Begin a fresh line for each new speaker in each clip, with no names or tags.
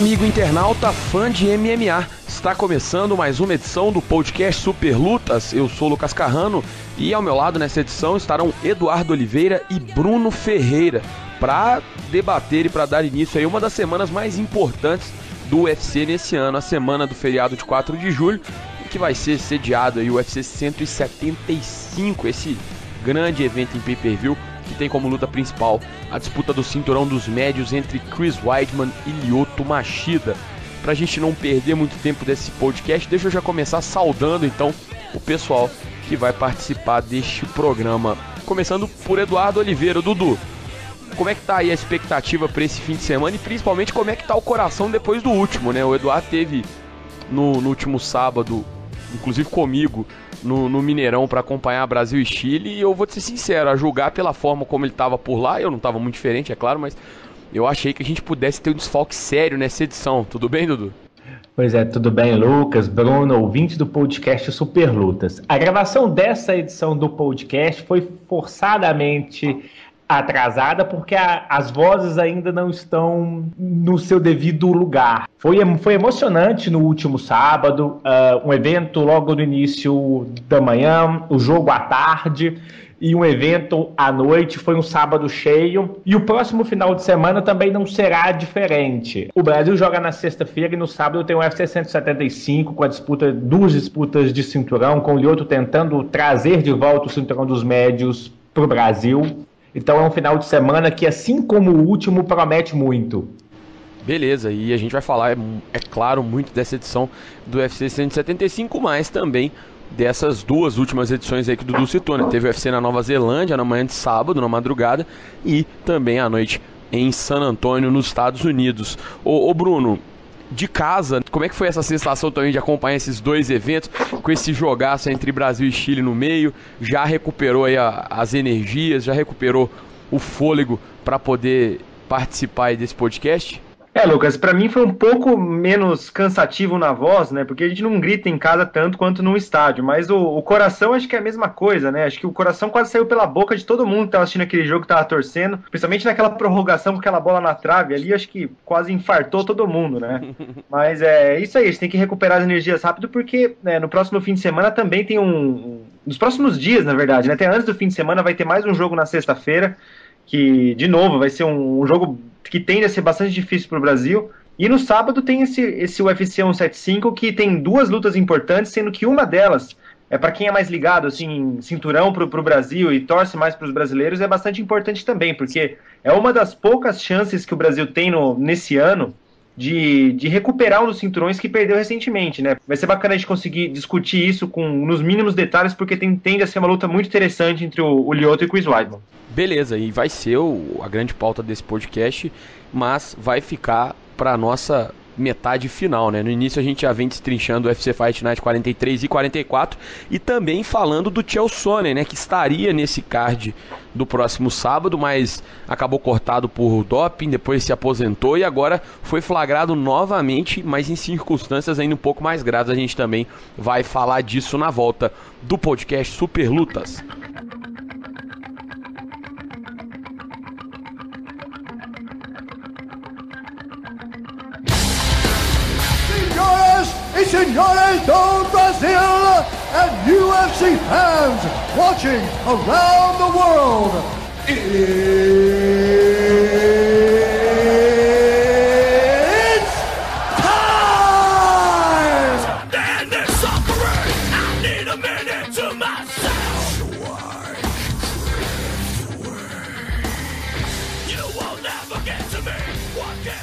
amigo internauta, fã de MMA, está começando mais uma edição do podcast Super Lutas. Eu sou o Lucas Carrano e ao meu lado nessa edição estarão Eduardo Oliveira e Bruno Ferreira para debater e para dar início a uma das semanas mais importantes do UFC nesse ano, a semana do feriado de 4 de julho, que vai ser sediado aí o UFC 175, esse grande evento em pay-per-view que tem como luta principal a disputa do cinturão dos médios entre Chris Weidman e Lyoto Machida. Pra gente não perder muito tempo desse podcast, deixa eu já começar saudando então o pessoal que vai participar deste programa. Começando por Eduardo Oliveira. Dudu, como é que tá aí a expectativa para esse fim de semana e principalmente como é que tá o coração depois do último, né? O Eduardo teve no último sábado, inclusive comigo, no Mineirão para acompanhar Brasil e Chile, e eu vou te ser sincero, a julgar pela forma como ele estava por lá, eu não estava muito diferente, é claro, mas eu achei que a gente pudesse ter um desfalque sério nessa edição. Tudo bem, Dudu?
Pois é, tudo bem, Lucas, Bruno, ouvinte do podcast Super Lutas. A gravação dessa edição do podcast foi forçadamente atrasada porque as vozes ainda não estão no seu devido lugar. Foi emocionante no último sábado, um evento logo no início da manhã, o jogo à tarde e um evento à noite. Foi um sábado cheio e o próximo final de semana também não será diferente. O Brasil joga na sexta-feira e no sábado tem o UFC 175 com duas disputas de cinturão, com o Lyoto tentando trazer de volta o cinturão dos médios para o Brasil. Então é um final de semana que, assim como o último, promete muito.
Beleza, e a gente vai falar, é claro, muito dessa edição do UFC 175, mas também dessas duas últimas edições aí que o Dudu citou, né? Teve o UFC na Nova Zelândia, na manhã de sábado, na madrugada, e também à noite em San Antônio, nos Estados Unidos. Ô Bruno, de casa, como é que foi essa sensação também de acompanhar esses dois eventos, com esse jogaço entre Brasil e Chile no meio? Já recuperou aí as energias, já recuperou o fôlego para poder participar aí desse podcast?
Lucas, pra mim foi um pouco menos cansativo na voz, né, porque a gente não grita em casa tanto quanto no estádio, mas o coração acho que é a mesma coisa, né, acho que o coração quase saiu pela boca de todo mundo que tava assistindo aquele jogo, que tava torcendo, principalmente naquela prorrogação com aquela bola na trave ali, acho que quase infartou todo mundo, né, mas é isso aí, a gente tem que recuperar as energias rápido, porque no próximo fim de semana também tem nos próximos dias, na verdade, né, até antes do fim de semana vai ter mais um jogo na sexta-feira, que, de novo, vai ser um jogo que tende a ser bastante difícil para o Brasil. E no sábado tem esse UFC 175, que tem duas lutas importantes, sendo que uma delas, para quem é mais ligado, assim, cinturão para o Brasil e torce mais para os brasileiros, é bastante importante também, porque é uma das poucas chances que o Brasil tem nesse ano de recuperar um dos cinturões que perdeu recentemente, né? Vai ser bacana a gente conseguir discutir isso nos mínimos detalhes, porque tende a ser uma luta muito interessante entre o Lyoto e o Chris Weidman.
Beleza, e vai ser a grande pauta desse podcast, mas vai ficar para a nossa metade final, né? No início a gente já vem destrinchando o UFC Fight Night 43 e 44 e também falando do Chael Sonnen, né? Que estaria nesse card do próximo sábado, mas acabou cortado por doping, depois se aposentou e agora foi flagrado novamente, mas em circunstâncias ainda um pouco mais graves. A gente também vai falar disso na volta do podcast Super Lutas.
E senhores do Brasil and UFC fans watching around the world, it's time! Stand there, suffering, I need a minute to myself. You will never get to me.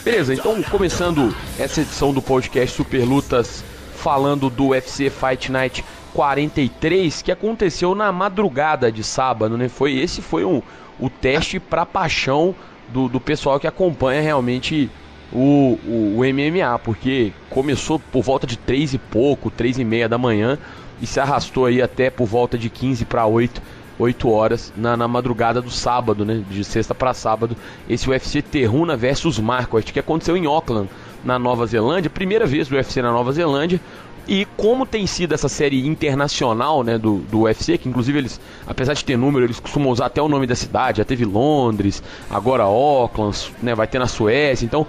Beleza, então começando essa edição do podcast Super Lutas falando do UFC Fight Night 43, que aconteceu na madrugada de sábado, né? Esse foi o teste para paixão do pessoal que acompanha realmente o MMA, porque começou por volta de 3 e pouco, 3 e meia da manhã e se arrastou aí até por volta de 15 para 8 horas na madrugada do sábado, né? De sexta para sábado, esse UFC Terruna versus Marquardt, que aconteceu em Auckland, na Nova Zelândia, primeira vez do UFC na Nova Zelândia. E como tem sido essa série internacional, né, do UFC, que inclusive eles, apesar de ter número, eles costumam usar até o nome da cidade, já teve Londres, agora Auckland, né, vai ter na Suécia, então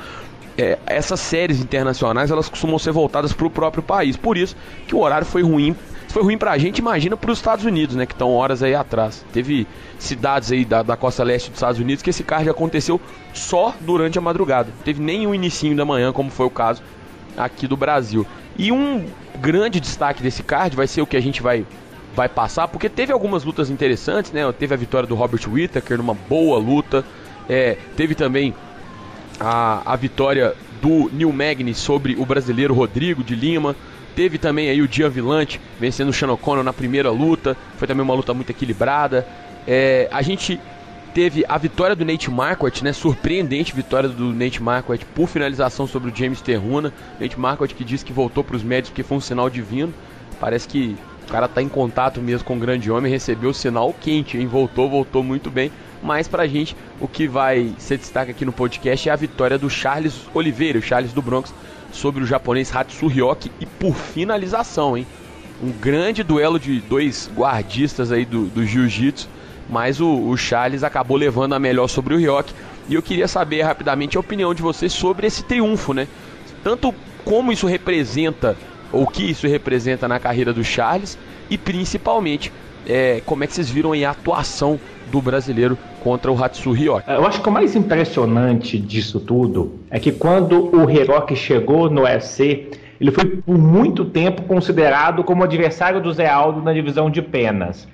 essas séries internacionais, elas costumam ser voltadas para o próprio país. Por isso que o horário foi ruim. Se foi ruim pra gente, imagina para os Estados Unidos, né, que estão horas aí atrás. Teve cidades aí da costa leste dos Estados Unidos que esse card aconteceu só durante a madrugada. Não teve nem um inicinho da manhã, como foi o caso aqui do Brasil. E um grande destaque desse card vai ser o que a gente vai passar, porque teve algumas lutas interessantes, né? Teve a vitória do Robert Whittaker numa boa luta. Teve também a vitória do Neil Magny sobre o brasileiro Rodrigo de Lima. Teve também aí o Gian Villante vencendo o Sean O'Connor na primeira luta. Foi também uma luta muito equilibrada. A gente teve a vitória do Nate Marquardt, né? Surpreendente vitória do Nate Marquardt por finalização sobre o James Terruna. Nate Marquardt que disse que voltou para os médios porque foi um sinal divino. Parece que o cara tá em contato mesmo com o grande homem, recebeu o sinal quente, hein? Voltou muito bem. Mas pra gente, o que vai ser destaque aqui no podcast é a vitória do Charles Oliveira, o Charles do Bronx, sobre o japonês Hatsu Ryoki, e por finalização, hein? Um grande duelo de dois guardistas aí do jiu-jitsu, mas o Charles acabou levando a melhor sobre o Ryoki. E eu queria saber rapidamente a opinião de vocês sobre esse triunfo, né? Tanto como isso representa, ou o que isso representa na carreira do Charles, e principalmente como é que vocês viram aí a atuação do brasileiro contra o Hatsu Ryoki.
Eu acho que o mais impressionante disso tudo é que quando o Ryoki chegou no UFC, ele foi por muito tempo considerado como adversário do Zé Aldo na divisão de penas.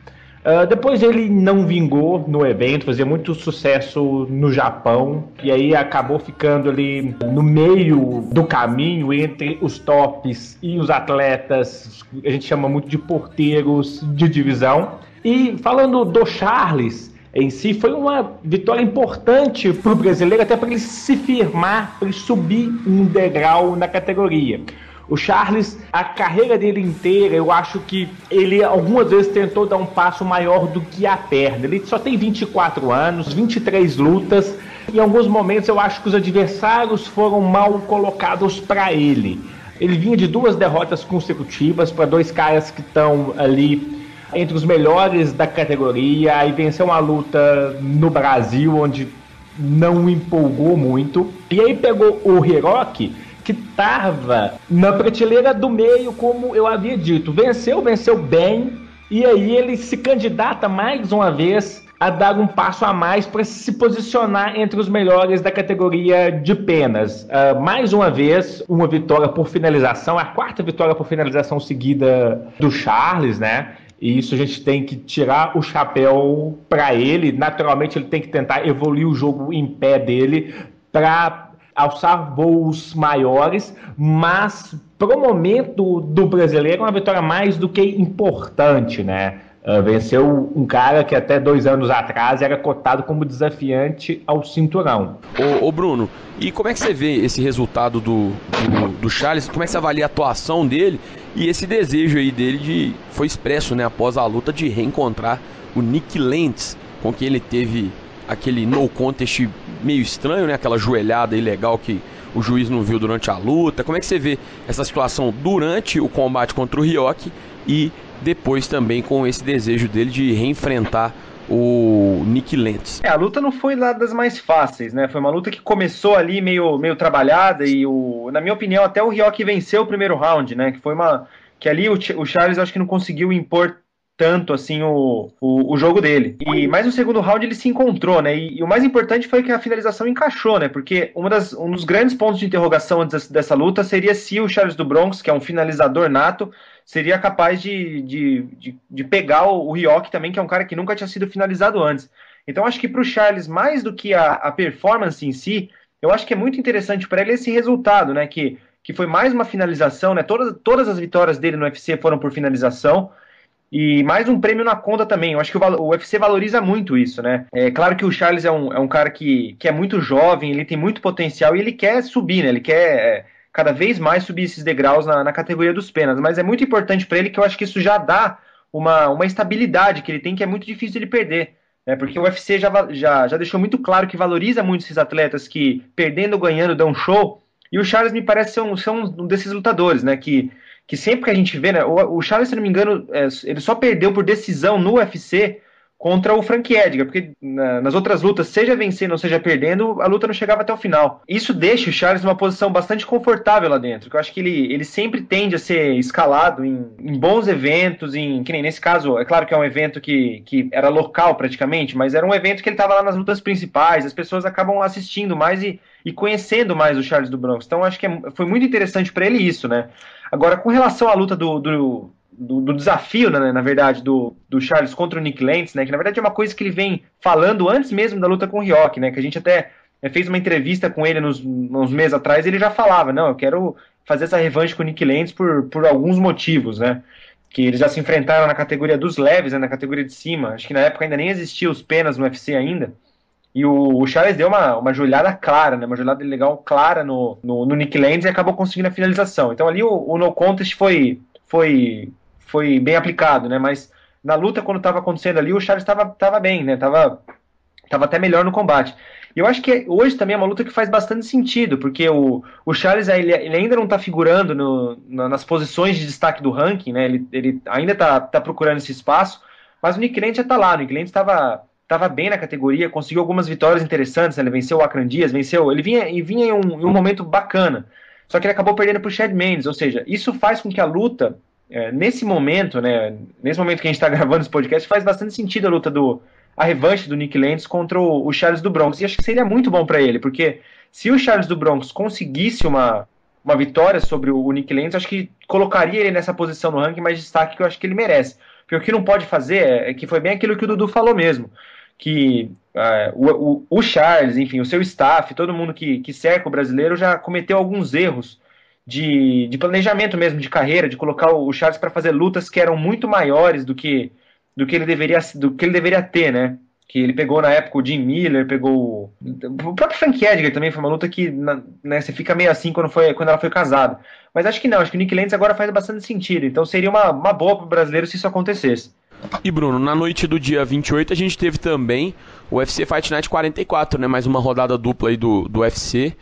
Depois ele não vingou no evento, fazia muito sucesso no Japão, e aí acabou ficando ali no meio do caminho entre os tops e os atletas, a gente chama muito de porteiros de divisão. E falando do Charles em si, foi uma vitória importante para o brasileiro, até para ele se firmar, para ele subir um degrau na categoria. O Charles, a carreira dele inteira, eu acho que ele algumas vezes tentou dar um passo maior do que a perna. Ele só tem 24 anos, 23 lutas. Em alguns momentos eu acho que os adversários foram mal colocados para ele. Ele vinha de 2 derrotas consecutivas para 2 caras que estão ali entre os melhores da categoria. Aí venceu uma luta no Brasil, onde não empolgou muito. E aí pegou o Ryoki, que estava na prateleira do meio, como eu havia dito. Venceu bem, e aí ele se candidata mais uma vez a dar um passo a mais para se posicionar entre os melhores da categoria de penas. Mais uma vez, uma vitória por finalização, a 4ª vitória por finalização seguida do Charles, né? E isso a gente tem que tirar o chapéu para ele. Naturalmente ele tem que tentar evoluir o jogo em pé dele para alçar voos maiores, mas pro momento do brasileiro é uma vitória mais do que importante, né? Venceu um cara que até 2 anos atrás era cotado como desafiante ao cinturão.
Ô Bruno, e como é que você vê esse resultado do Charles? Como é que você avalia a atuação dele e esse desejo aí dele foi expresso, né, após a luta, de reencontrar o Nick Lentz, com quem ele teve aquele no contest meio estranho, né? Aquela joelhada ilegal que o juiz não viu durante a luta. Como é que você vê essa situação durante o combate contra o Ryoki e depois também com esse desejo dele de reenfrentar o Nick Lentz?
A luta não foi lá das mais fáceis, né? Foi uma luta que começou ali meio trabalhada e, na minha opinião, até o Ryoki venceu o primeiro round, né? Que ali o Charles acho que não conseguiu impor tanto assim o jogo dele. Mas no segundo round ele se encontrou, né? E o mais importante foi que a finalização encaixou, né? Porque um dos grandes pontos de interrogação antes dessa luta seria se o Charles do Bronx, que é um finalizador nato, seria capaz de pegar o Ryoki também, que é um cara que nunca tinha sido finalizado antes. Então acho que para o Charles, mais do que a performance em si, eu acho que é muito interessante para ele esse resultado, né? Que foi mais uma finalização, né? Todas as vitórias dele no UFC foram por finalização. E mais um prêmio na conta também. Eu acho que o UFC valoriza muito isso, né? É claro que o Charles é um cara que é muito jovem, ele tem muito potencial e ele quer subir, né? Ele quer cada vez mais subir esses degraus na categoria dos penas. Mas é muito importante para ele, que eu acho que isso já dá uma estabilidade que ele tem, que é muito difícil de ele perder, né? Porque o UFC já deixou muito claro que valoriza muito esses atletas que, perdendo ou ganhando, dão show. E o Charles me parece ser um desses lutadores, né? Que sempre que a gente vê, né, o Charles, se não me engano, ele só perdeu por decisão no UFC contra o Frank Edgar, porque nas outras lutas, seja vencendo ou seja perdendo, a luta não chegava até o final. Isso deixa o Charles numa posição bastante confortável lá dentro, que eu acho que ele sempre tende a ser escalado em bons eventos, que nem nesse caso, é claro que é um evento que era local praticamente, mas era um evento que ele estava lá nas lutas principais, as pessoas acabam assistindo mais e conhecendo mais o Charles do Bronx. Então acho que foi muito interessante para ele isso, né? Agora, com relação à luta do desafio, né, na verdade, do Charles contra o Nick Lentz, né, que na verdade é uma coisa que ele vem falando antes mesmo da luta com o Rioch, né, que a gente até fez uma entrevista com ele uns meses atrás, e ele já falava, não, eu quero fazer essa revanche com o Nick Lentz por alguns motivos, né, que eles já se enfrentaram na categoria dos leves, né, na categoria de cima, acho que na época ainda nem existiam os penas no UFC ainda, e o Charles deu uma joelhada clara, né, uma joelhada legal clara no Nick Lentz e acabou conseguindo a finalização. Então ali o no contest foi bem aplicado, né? Mas na luta, quando estava acontecendo ali, o Charles estava bem, né? Tava até melhor no combate. E eu acho que hoje também é uma luta que faz bastante sentido, porque o Charles ele ainda não está figurando nas posições de destaque do ranking, né? Ele ainda está procurando esse espaço, mas o Nick Lentz já está lá. O Nick Lentz estava bem na categoria, conseguiu algumas vitórias interessantes, né? Ele venceu o Akran Dias, ele vinha em um momento bacana, só que ele acabou perdendo para o Chad Mendes, ou seja, isso faz com que a luta nesse momento, né, nesse momento que a gente está gravando esse podcast, faz bastante sentido a revanche do Nick Lentz contra o Charles do Bronx, e acho que seria muito bom para ele, porque se o Charles do Bronx conseguisse uma vitória sobre o Nick Lentz, acho que colocaria ele nessa posição no ranking mais destaque que eu acho que ele merece, porque o que não pode fazer que foi bem aquilo que o Dudu falou mesmo, que o Charles, enfim, o seu staff, todo mundo que cerca o brasileiro já cometeu alguns erros de planejamento mesmo de carreira, de colocar o Charles para fazer lutas que eram muito maiores do que ele deveria ter, né? Que ele pegou na época o Jim Miller, pegou o próprio Frank Edgar também, foi uma luta que, né, você fica meio assim quando ela foi casada. Mas acho que não, acho que o Nick Lentz agora faz bastante sentido, então seria uma boa para o brasileiro se isso acontecesse.
E Bruno, na noite do dia 28 a gente teve também o UFC Fight Night 44, né? Mais uma rodada dupla aí do UFC,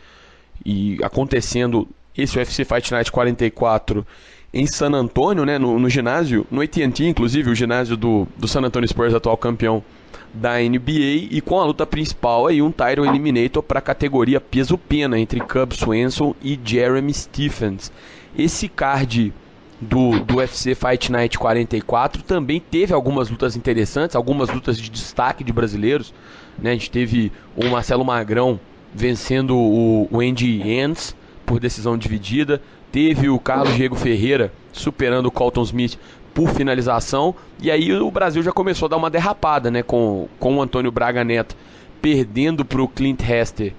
e acontecendo esse UFC Fight Night 44 em San Antonio, né, no ginásio, no AT&T, inclusive, o ginásio do San Antonio Spurs, atual campeão da NBA, e com a luta principal aí, um Title Eliminator para a categoria peso-pena, entre Cub Swanson e Jeremy Stephens. Esse card do UFC Fight Night 44 também teve algumas lutas interessantes, algumas lutas de destaque de brasileiros, né, a gente teve o Marcelo Magrão vencendo o Andy Enns por decisão dividida, teve o Carlos Diego Ferreira superando o Colton Smith por finalização, e aí o Brasil já começou a dar uma derrapada, né, com o Antônio Braga Neto perdendo para o Clint Hester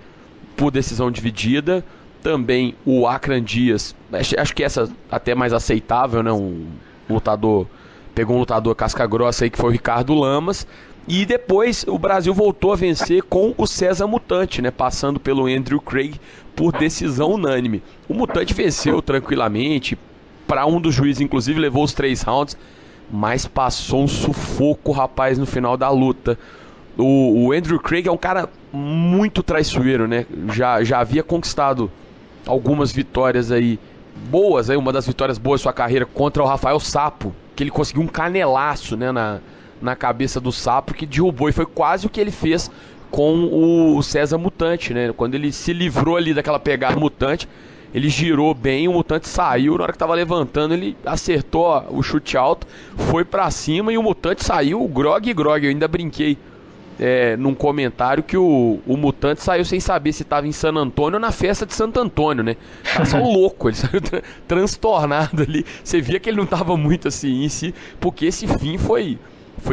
por decisão dividida, também o Akran Dias, acho que essa até mais aceitável, né, pegou um lutador casca grossa aí que foi o Ricardo Lamas, e depois o Brasil voltou a vencer com o César Mutante, né, passando pelo Andrew Craig por decisão unânime. O Mutante venceu tranquilamente, para um dos juízes inclusive levou os 3 rounds, mas passou um sufoco, rapaz, no final da luta. O Andrew Craig é um cara muito traiçoeiro, né, já havia conquistado algumas vitórias aí boas, aí uma das vitórias boas da sua carreira contra o Rafael Sapo, que ele conseguiu um canelaço, né, na cabeça do Sapo, que derrubou, e foi quase o que ele fez com o César Mutante, né? Quando ele se livrou ali daquela pegada Mutante, ele girou bem, o Mutante saiu, na hora que tava levantando ele acertou o chute alto, foi pra cima e o Mutante saiu grog. Eu ainda brinquei num comentário que o Mutante saiu sem saber se estava em San Antônio ou na festa de Santo Antônio, né? Ele saiu louco, ele saiu transtornado ali. Você via que ele não estava muito assim em si, porque esse fim foi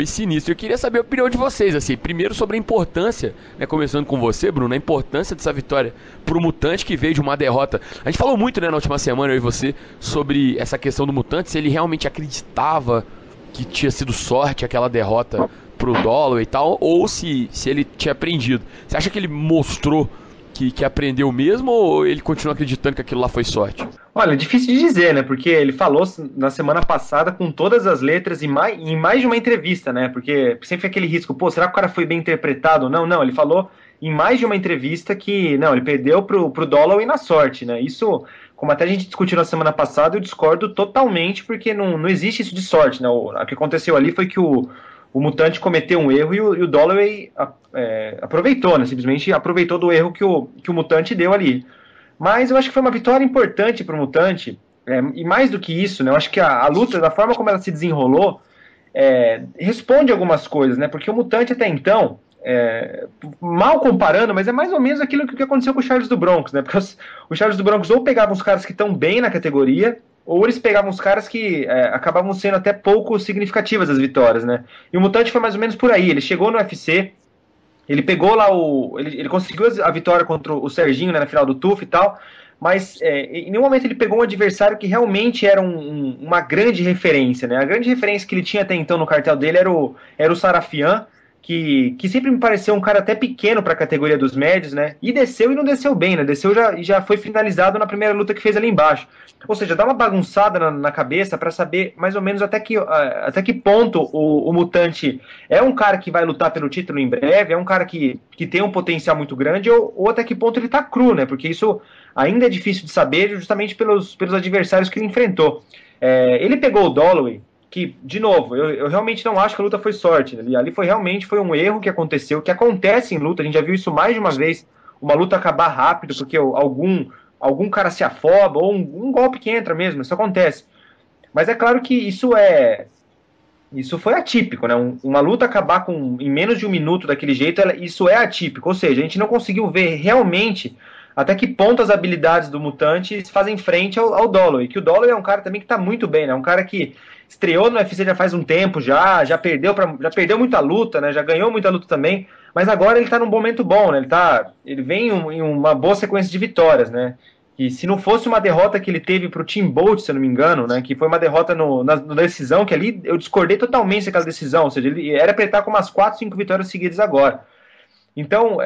sinistro. Eu queria saber a opinião de vocês, assim, primeiro sobre a importância, né, começando com você, Bruno, a importância dessa vitória pro Mutante, que veio de uma derrota. A gente falou muito, né, na última semana, eu e você, sobre essa questão do Mutante, se ele realmente acreditava que tinha sido sorte aquela derrota pro Holloway e tal, ou se ele tinha aprendido. Você acha que ele mostrou que aprendeu mesmo, ou ele continua acreditando que aquilo lá foi sorte?
Olha, é difícil de dizer, né, porque ele falou na semana passada com todas as letras em mais de uma entrevista, né, porque sempre aquele risco, pô, será que o cara foi bem interpretado ou não? Não, ele falou em mais de uma entrevista que, não, ele perdeu pro Holloway na sorte, né, isso, como até a gente discutiu na semana passada, eu discordo totalmente, porque não existe isso de sorte, né, o que aconteceu ali foi que o o Mutante cometeu um erro e o Dolloway aproveitou, né? Simplesmente aproveitou do erro que o Mutante deu ali. Mas eu acho que foi uma vitória importante para o Mutante, e mais do que isso, né? Eu acho que a luta, da forma como ela se desenrolou, responde algumas coisas, né? Porque o Mutante até então, mal comparando, mas é mais ou menos aquilo que aconteceu com o Charles do Bronx, né? Porque o Charles do Bronx ou pegava os caras que estão bem na categoria, ou eles pegavam os caras que acabavam sendo até pouco significativas as vitórias, né? E o Mutante foi mais ou menos por aí. Ele chegou no UFC, ele pegou lá ele conseguiu a vitória contra o Serginho, né, na final do TUF e tal, mas em nenhum momento ele pegou um adversário que realmente era uma grande referência, né? A grande referência que ele tinha até então no cartel dele era o Sarafian, que sempre me pareceu um cara até pequeno para a categoria dos médios, né? E desceu e não desceu bem, né? Desceu e já foi finalizado na primeira luta que fez ali embaixo. Ou seja, dá uma bagunçada na cabeça para saber mais ou menos até que ponto o Mutante é um cara que vai lutar pelo título em breve, é um cara que tem um potencial muito grande, ou até que ponto ele tá cru, né? Porque isso ainda é difícil de saber justamente pelos adversários que ele enfrentou. Ele pegou o Dolloway, que, de novo, eu realmente não acho que a luta foi sorte. Ali realmente foi um erro que aconteceu, que acontece em luta, a gente já viu isso mais de uma vez, uma luta acabar rápido, porque algum cara se afoba, ou um golpe que entra mesmo, isso acontece. Mas é claro que isso foi atípico, né? Uma luta acabar em menos de um minuto daquele jeito, isso é atípico, ou seja, a gente não conseguiu ver realmente até que ponto as habilidades do Mutante fazem frente ao Dolloway, que o Dolloway é um cara também que está muito bem, né? Um cara que estreou no UFC já faz um tempo, já perdeu muita luta, né? Já ganhou muita luta também, mas agora ele está num momento bom, né? Ele vem em uma boa sequência de vitórias, né? E se não fosse uma derrota que ele teve para o Tim Bolt, se eu não me engano, né? Que foi uma derrota na decisão, que ali eu discordei totalmente daquela decisão, ou seja, ele era para ele estar com umas 4, 5 vitórias seguidas agora. Então,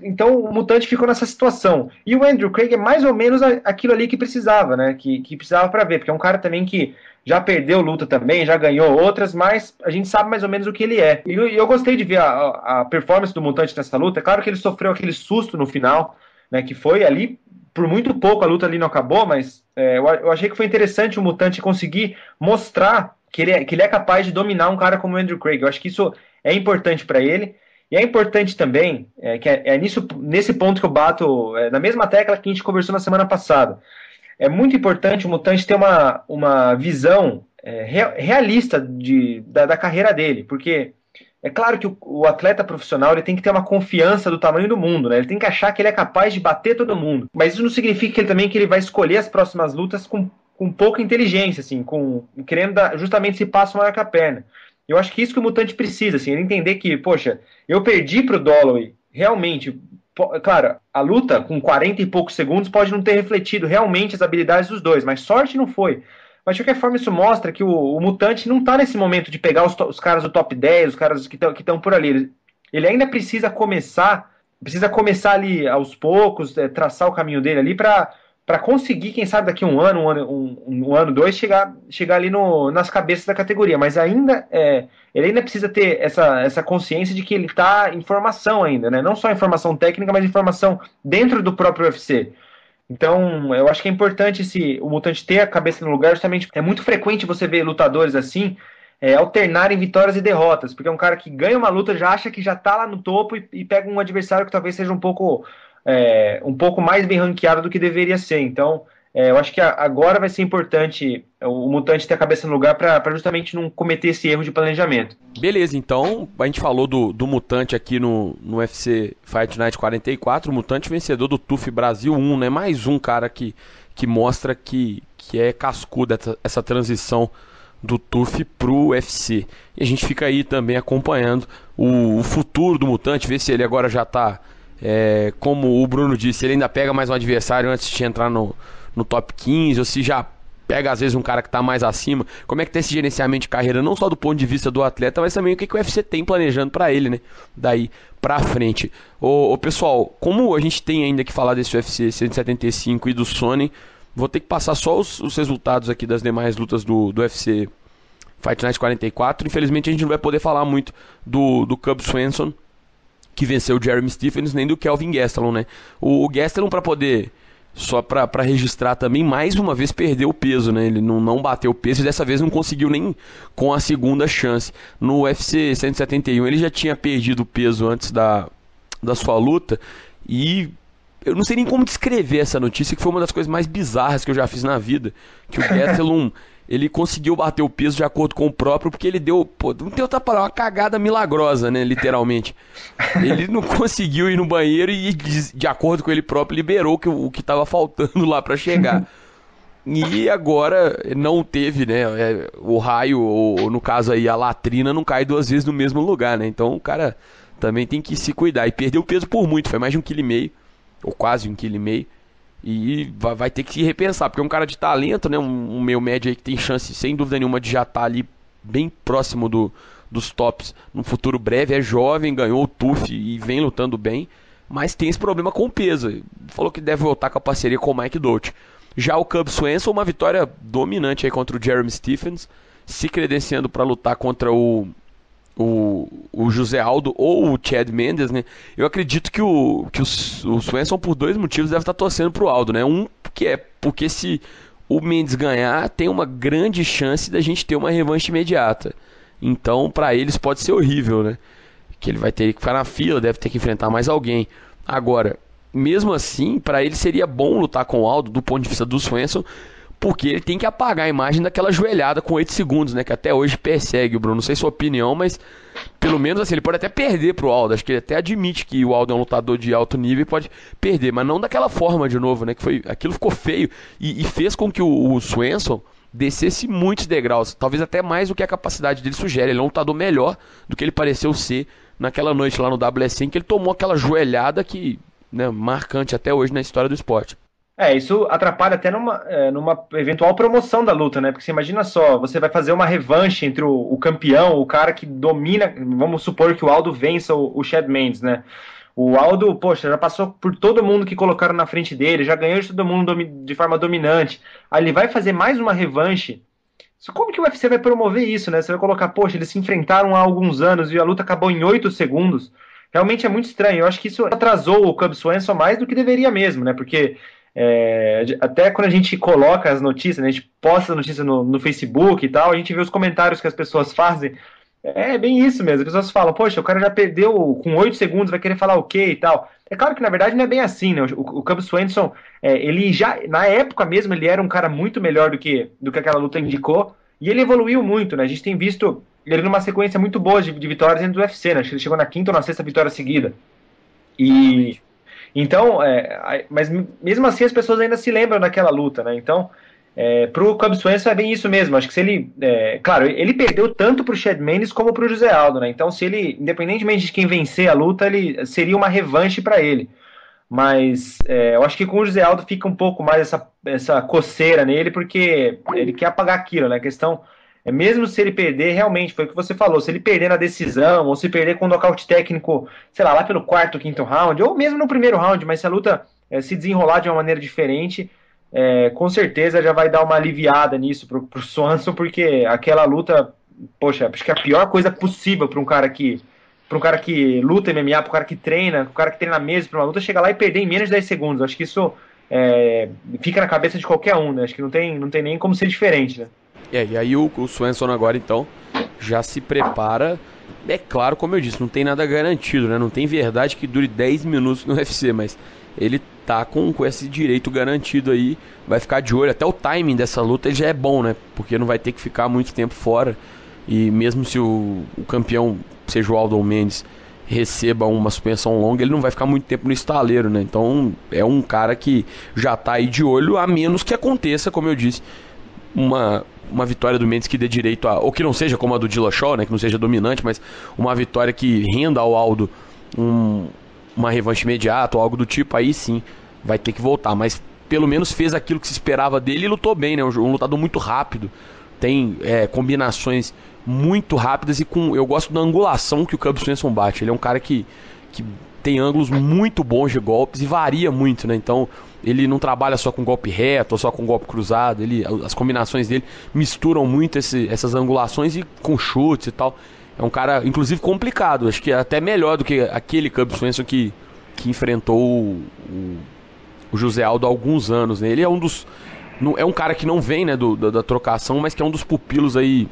então o Mutante ficou nessa situação. E o Andrew Craig é mais ou menos aquilo ali que precisava, né? Que precisava para ver, porque é um cara também que já perdeu luta também, já ganhou outras, mas a gente sabe mais ou menos o que ele é. E eu gostei de ver a performance do Mutante nessa luta. É claro que ele sofreu aquele susto no final, né? Que foi ali, por muito pouco a luta ali não acabou, mas eu achei que foi interessante o Mutante conseguir mostrar que ele é capaz de dominar um cara como o Andrew Craig. Eu acho que isso é importante para ele. E é importante também, nesse ponto que eu bato, na mesma tecla que a gente conversou na semana passada, é muito importante o Mutante ter uma visão realista da carreira dele, porque é claro que o atleta profissional ele tem que ter uma confiança do tamanho do mundo, né? Ele tem que achar que ele é capaz de bater todo mundo, mas isso não significa que ele vai escolher as próximas lutas com pouca inteligência, assim, querendo dar justamente esse passo maior que a perna. Eu acho que isso que o Mutante precisa, assim, ele entender que, poxa, eu perdi pro Dolloway, realmente, claro, a luta com 40 e poucos segundos pode não ter refletido realmente as habilidades dos dois, mas sorte não foi. Mas de qualquer forma isso mostra que o Mutante não tá nesse momento de pegar os caras do top 10, os caras que estão por ali. Ele ainda precisa começar ali aos poucos, traçar o caminho dele ali para conseguir, quem sabe daqui um ano, dois, chegar ali nas cabeças da categoria. Mas ainda ele ainda precisa ter essa consciência de que ele está em formação ainda, né? Não só em formação técnica, mas em formação dentro do próprio UFC. Então, eu acho que é importante o Mutante ter a cabeça no lugar, justamente é muito frequente você ver lutadores assim, alternarem vitórias e derrotas, porque é um cara que ganha uma luta, já acha que já está lá no topo e pega um adversário que talvez seja um pouco mais bem ranqueado do que deveria ser. Então, eu acho que agora vai ser importante o Mutante ter a cabeça no lugar para justamente não cometer esse erro de planejamento.
Beleza, então a gente falou do Mutante aqui no UFC Fight Night 44, o Mutante vencedor do TUF Brasil 1, né? Mais um cara que mostra que é cascuda essa transição do TUF pro UFC. E a gente fica aí também acompanhando o futuro do Mutante, ver se ele agora já está, como o Bruno disse, ele ainda pega mais um adversário antes de entrar no top 15, ou se já pega às vezes um cara que está mais acima. Como é que tá esse gerenciamento de carreira, não só do ponto de vista do atleta, mas também o que o UFC tem planejando para ele, né? Daí pra frente. Pessoal, como a gente tem ainda que falar desse UFC 175 e do Sony, vou ter que passar só os resultados aqui das demais lutas do UFC Fight Night 44. Infelizmente a gente não vai poder falar muito do Cub Swanson, que venceu o Jeremy Stephens, nem do Kelvin Gastelum, né? O Gastelum, para poder só para registrar também, mais uma vez perdeu o peso, né? Ele não bateu o peso e dessa vez não conseguiu nem com a segunda chance. No UFC 171 ele já tinha perdido o peso antes da sua luta e eu não sei nem como descrever essa notícia, que foi uma das coisas mais bizarras que eu já fiz na vida, que o Gastelum ele conseguiu bater o peso de acordo com o próprio, porque ele deu, não tem outra palavra, uma cagada milagrosa, né, literalmente. Ele não conseguiu ir no banheiro e, de acordo com ele próprio, liberou o que estava faltando lá para chegar. E agora não teve, né, o raio, ou no caso aí a latrina, não cai duas vezes no mesmo lugar, né, então o cara também tem que se cuidar. E perdeu peso por muito, foi mais de 1,5 kg, ou quase 1,5 kg. E vai ter que se repensar, porque é um cara de talento, né? Um meio médio aí que tem chance, sem dúvida nenhuma, de já estar ali bem próximo dos tops no futuro breve. É jovem, ganhou o TUF e vem lutando bem, mas tem esse problema com o peso. Falou que deve voltar com a parceria com o Mike Dolce. Já o Cub Swanson, uma vitória dominante aí contra o Jeremy Stephens, se credenciando para lutar contra o José Aldo ou o Chad Mendes, né? Eu acredito que o Swanson, por dois motivos, deve estar torcendo pro Aldo, né? Um, porque se o Mendes ganhar, tem uma grande chance da gente ter uma revanche imediata. Então, para eles pode ser horrível, né? Que ele vai ter que ficar na fila, deve ter que enfrentar mais alguém. Agora, mesmo assim, para ele seria bom lutar com o Aldo, do ponto de vista do Swanson, porque ele tem que apagar a imagem daquela joelhada com 8 segundos, né? Que até hoje persegue o Bruno. Não sei sua opinião, mas pelo menos assim, ele pode até perder pro Aldo. Acho que ele até admite que o Aldo é um lutador de alto nível e pode perder, mas não daquela forma de novo, né? Aquilo ficou feio e fez com que o Swanson descesse muitos degraus, talvez até mais do que a capacidade dele sugere. Ele é um lutador melhor do que ele pareceu ser naquela noite lá no WSC, em que ele tomou aquela joelhada que, né, marcante até hoje na história do esporte.
Isso atrapalha até numa eventual promoção da luta, né? Porque você imagina só, você vai fazer uma revanche entre o campeão, o cara que domina, vamos supor que o Aldo vença o Chad Mendes, né? O Aldo, poxa, já passou por todo mundo que colocaram na frente dele, já ganhou de todo mundo de forma dominante. Aí ele vai fazer mais uma revanche. Como que o UFC vai promover isso, né? Você vai colocar, poxa, eles se enfrentaram há alguns anos e a luta acabou em 8 segundos. Realmente é muito estranho. Eu acho que isso atrasou o Cub Swanson mais do que deveria mesmo, né? Porque até quando a gente coloca as notícias, né, a gente posta as notícias no Facebook e tal, a gente vê os comentários que as pessoas fazem. É bem isso mesmo, as pessoas falam, poxa, o cara já perdeu com 8 segundos, vai querer falar o quê e tal. É claro que na verdade não é bem assim, né? O Cub Swanson, ele já, na época mesmo, ele era um cara muito melhor do que aquela luta indicou, e ele evoluiu muito, né? A gente tem visto ele numa sequência muito boa de vitórias dentro do UFC, né? Acho que ele chegou na 5ª ou na 6ª vitória seguida. E então, mas mesmo assim as pessoas ainda se lembram daquela luta, né? Então, pro Cub Swanson é bem isso mesmo. Acho que se ele, claro, ele perdeu tanto pro Chad Mendes como pro José Aldo, né? Então, se ele, independentemente de quem vencer a luta, ele seria uma revanche para ele. Mas eu acho que com o José Aldo fica um pouco mais essa coceira nele, porque ele quer apagar aquilo, né? A questão mesmo se ele perder, realmente, foi o que você falou, se ele perder na decisão, ou se perder com um nocaute técnico, sei lá pelo 4º, 5º round, ou mesmo no primeiro round, mas se a luta se desenrolar de uma maneira diferente, com certeza já vai dar uma aliviada nisso pro Swanson, porque aquela luta, poxa, acho que é a pior coisa possível para um cara que luta MMA, para um cara que treina mesmo para uma luta, chegar lá e perder em menos de 10 segundos. Acho que isso fica na cabeça de qualquer um, né? Acho que não tem nem como ser diferente, né?
E aí o Swanson agora, então, já se prepara. É claro, como eu disse, não tem nada garantido, né? Não tem verdade que dure 10 minutos no UFC, mas ele tá com esse direito garantido aí. Vai ficar de olho. Até o timing dessa luta ele já é bom, né? Porque não vai ter que ficar muito tempo fora. E mesmo se o campeão, seja o Aldo Mendes, receba uma suspensão longa, ele não vai ficar muito tempo no estaleiro, né? Então é um cara que já tá aí de olho, a menos que aconteça, como eu disse, uma vitória do Mendes que dê direito a, ou que não seja como a do Dillashaw, né, que não seja dominante, mas uma vitória que renda ao Aldo uma revanche imediata ou algo do tipo, aí sim vai ter que voltar, mas pelo menos fez aquilo que se esperava dele e lutou bem, né, um lutador muito rápido, tem combinações muito rápidas e eu gosto da angulação que o Cub Swanson bate. Ele é um cara que tem ângulos muito bons de golpes e varia muito, né? Então ele não trabalha só com golpe reto ou só com golpe cruzado. As combinações dele misturam muito essas angulações e com chutes e tal. É um cara, inclusive, complicado. Acho que é até melhor do que aquele Cub Swanson que enfrentou o José Aldo há alguns anos, né? Ele é é um cara que não vem, né, da trocação, mas que é um dos pupilos aí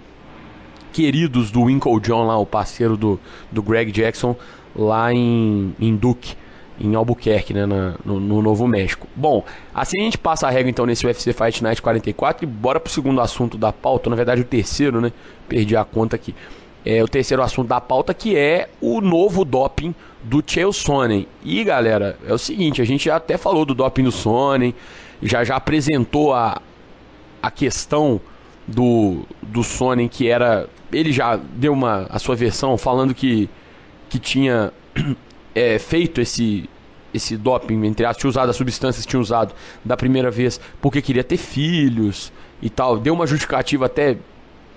queridos do Winkle John lá, o parceiro do Greg Jackson lá em Duke, em Albuquerque, né, no Novo México. Bom, assim a gente passa a régua então nesse UFC Fight Night 44 e bora pro segundo assunto da pauta, na verdade o terceiro, né, perdi a conta aqui. O terceiro assunto da pauta, que é o novo doping do Chael Sonnen. E galera, é o seguinte, a gente já até falou do doping do Sonnen, já apresentou a questão do Sonnen, que era... Ele já deu a sua versão falando que tinha feito esse doping, entre aspas, tinha usado as substâncias que tinha usado da primeira vez porque queria ter filhos e tal. Deu uma justificativa até,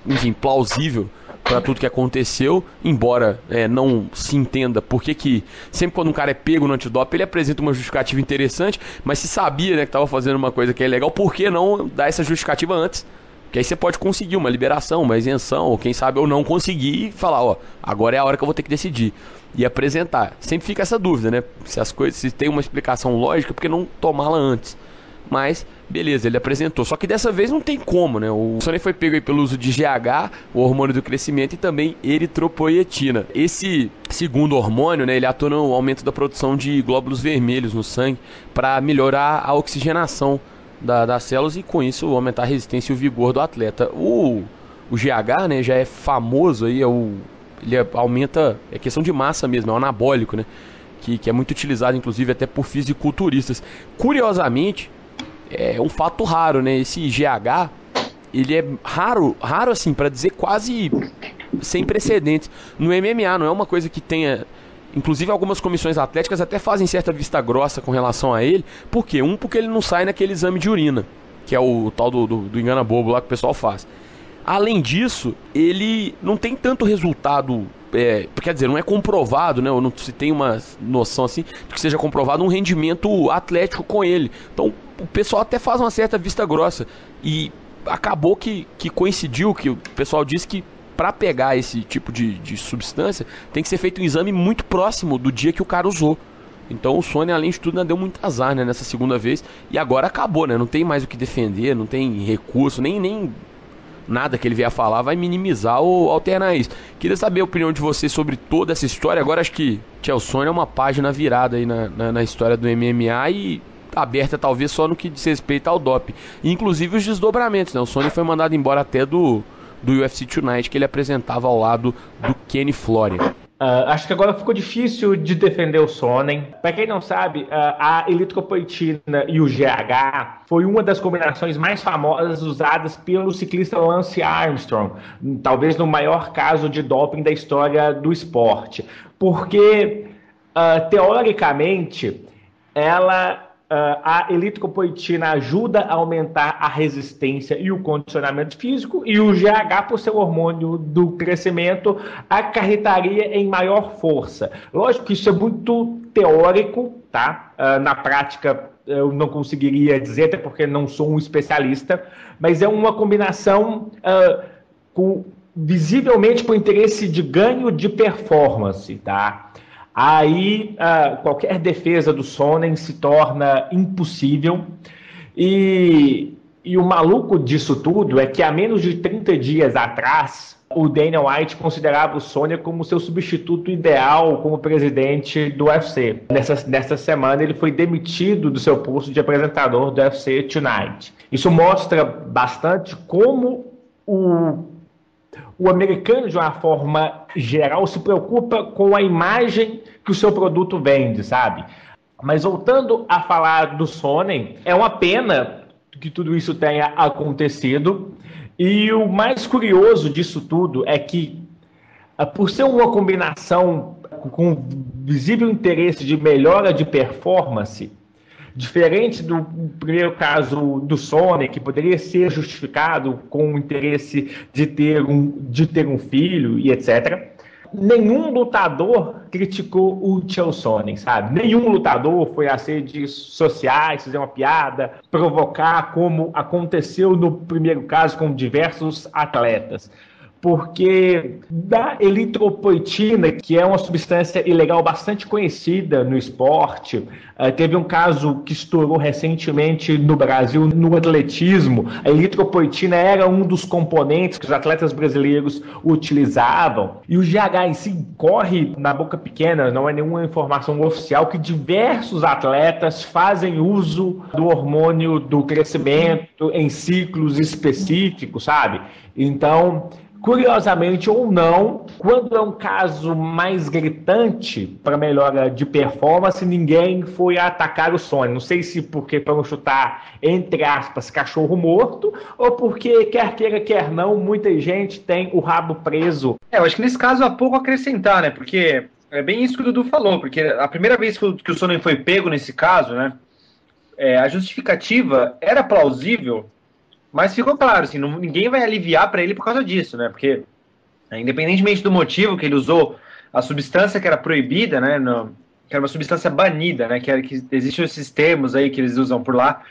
enfim, plausível para tudo que aconteceu, embora não se entenda porque que sempre quando um cara é pego no antidoping ele apresenta uma justificativa interessante, mas se sabia, né, que estava fazendo uma coisa que é legal, por que não dar essa justificativa antes? Que aí você pode conseguir uma liberação, uma isenção, ou quem sabe ou não conseguir e falar, ó, agora é a hora que eu vou ter que decidir e apresentar. Sempre fica essa dúvida, né? Se tem uma explicação lógica, por que não tomá-la antes? Mas, beleza, ele apresentou. Só que dessa vez não tem como, né? O Sonnen foi pego aí pelo uso de GH, o hormônio do crescimento, e também eritropoietina. Esse segundo hormônio, né, ele atua no aumento da produção de glóbulos vermelhos no sangue para melhorar a oxigenação das células e com isso aumentar a resistência e o vigor do atleta. O GH, né, já é famoso aí, ele aumenta, é questão de massa mesmo, é um anabólico, né, que é muito utilizado inclusive até por fisiculturistas. Curiosamente, é um fato raro, né, esse GH, ele é raro assim, para dizer quase sem precedentes. No MMA não é uma coisa que tenha... Inclusive algumas comissões atléticas até fazem certa vista grossa com relação a ele. Por quê? Porque ele não sai naquele exame de urina, que é o tal do engana-bobo lá que o pessoal faz. Além disso, ele não tem tanto resultado, quer dizer, não é comprovado, né? Ou não se tem uma noção assim de que seja comprovado um rendimento atlético com ele. Então o pessoal até faz uma certa vista grossa. E acabou que coincidiu, que o pessoal disse que para pegar esse tipo de substância, tem que ser feito um exame muito próximo do dia que o cara usou. Então o Sonnen, além de tudo, deu muito azar, né, nessa segunda vez. E agora acabou, né? Não tem mais o que defender, não tem recurso, nem nada que ele vier a falar vai minimizar ou alternar isso. Queria saber a opinião de vocês sobre toda essa história. Agora acho que Chael Sonnen é uma página virada aí na história do MMA e aberta talvez só no que diz respeito ao doping. Inclusive os desdobramentos, né? O Sonnen foi mandado embora até do UFC Tonight, que ele apresentava ao lado do Kenny Florian.
Acho que agora ficou difícil de defender o Sonnen. Para quem não sabe, a eritropoietina e o GH foi uma das combinações mais famosas usadas pelo ciclista Lance Armstrong, talvez no maior caso de doping da história do esporte, porque teoricamente a eritropoietina ajuda a aumentar a resistência e o condicionamento físico, e o GH, por ser o hormônio do crescimento, acarretaria em maior força. Lógico que isso é muito teórico, tá? Na prática eu não conseguiria dizer, até porque não sou um especialista, mas é uma combinação visivelmente com interesse de ganho de performance, tá? Aí qualquer defesa do Sonnen se torna impossível. E o maluco disso tudo é que há menos de 30 dias atrás, o Dana White considerava o Sonnen como seu substituto ideal como presidente do UFC. Nessa semana ele foi demitido do seu posto de apresentador do UFC Tonight. Isso mostra bastante como o americano, de uma forma geral, se preocupa com a imagem que o seu produto vende, sabe? Mas voltando a falar do Sonnen, é uma pena que tudo isso tenha acontecido. E o mais curioso disso tudo é que, por ser uma combinação com visível interesse de melhora de performance, diferente do primeiro caso do Sonnen, que poderia ser justificado com o interesse de ter um filho e etc., nenhum lutador criticou o Chael Sonnen, sabe? Nenhum lutador foi às redes sociais fazer uma piada, provocar, como aconteceu no primeiro caso com diversos atletas. porque da eritropoetina, que é uma substância ilegal bastante conhecida no esporte, teve um caso que estourou recentemente no Brasil, no atletismo. A eritropoetina era um dos componentes que os atletas brasileiros utilizavam, e o GH em si corre na boca pequena, não é nenhuma informação oficial, que diversos atletas fazem uso do hormônio do crescimento em ciclos específicos, sabe? Então, curiosamente ou não, quando é um caso mais gritante para melhora de performance, ninguém foi atacar o Sony. Não sei se porque para não chutar, entre aspas, cachorro morto, ou porque, quer queira, quer não, muita gente tem o rabo preso.
Eu acho que nesse caso há pouco a acrescentar, né? Porque é bem isso que o Dudu falou, porque a primeira vez que o Sony foi pego nesse caso, né? A justificativa era plausível, mas ficou claro, assim, ninguém vai aliviar para ele por causa disso, né? Porque, independentemente do motivo que ele usou a substância que era proibida, né? Que era uma substância banida, né? Que existem esses termos aí que eles usam por lá,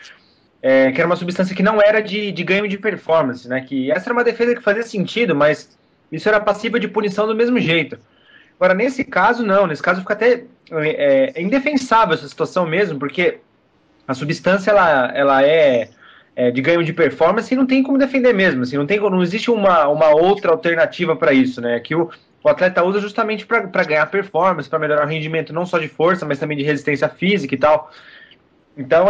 que era uma substância que não era de ganho de performance, né? Que essa era uma defesa que fazia sentido, mas isso era passível de punição do mesmo jeito. Agora, nesse caso, não. Nesse caso, fica até indefensável essa situação mesmo, porque a substância, ela é de ganho de performance e não tem como defender mesmo. Assim, não existe uma outra alternativa para isso, né? Que o atleta usa justamente para ganhar performance, para melhorar o rendimento não só de força, mas também de resistência física e tal. Então,